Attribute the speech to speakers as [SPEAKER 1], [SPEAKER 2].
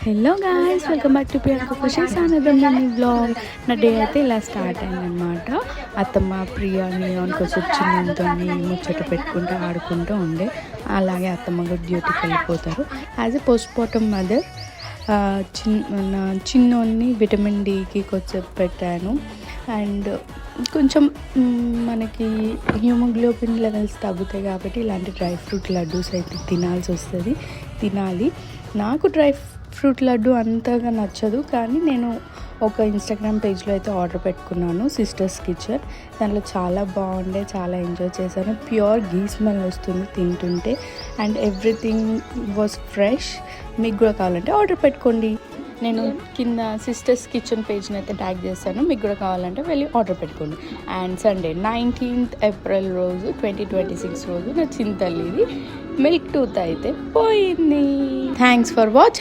[SPEAKER 1] Hello guys, welcome back to Priyanka Khushi సానదం vlog. నా day అయితే ఇలా స్టార్ట్ అయిందనమాట. అత్తమ్మ ప్రియా నియాన్ కోసం చిన్నతో ముచ్చట పెట్టుకుంటూ ఆడుకుంటూ ఉండే. అలాగే అత్తమ్మ కూడా డ్యూటీకి వెళ్ళిపోతారు. As a postpartum mother చిన్నోన్ని విటమిన్ డికి కొంచెం పెట్టాను. అండ్ కొంచెం మనకి హ్యూమోగ్లోబిన్ లెవెల్స్ తగ్గుతాయి కాబట్టి ఇలాంటి డ్రై ఫ్రూట్ లడ్డూస్ అయితే తినాలి. నాకు డ్రై ఫ్రూట్ లడ్డు అంతగా నచ్చదు, కానీ నేను ఒక ఇన్స్టాగ్రామ్ పేజ్లో అయితే ఆర్డర్ పెట్టుకున్నాను, సిస్టర్స్ కిచెన్. దాంట్లో చాలా బాగుండే, చాలా ఎంజాయ్ చేశాను. ప్యూర్ గీ స్మెల్ వస్తుంది తింటుంటే, అండ్ ఎవ్రీథింగ్ వాజ్ ఫ్రెష్. మీకు కూడా కావాలంటే ఆర్డర్ పెట్టుకోండి. నేను కింద సిస్టర్స్ కిచెన్ పేజ్ని అయితే ట్యాగ్ చేస్తాను, మీకు కూడా కావాలంటే వెళ్ళి ఆర్డర్ పెట్టుకోండి. అండ్ సండే 19th ఏప్రిల్ రోజు 2026 రోజు నా చింతల్లిది మిల్క్ టూత్ అయితే పోయింది. Thanks for watching.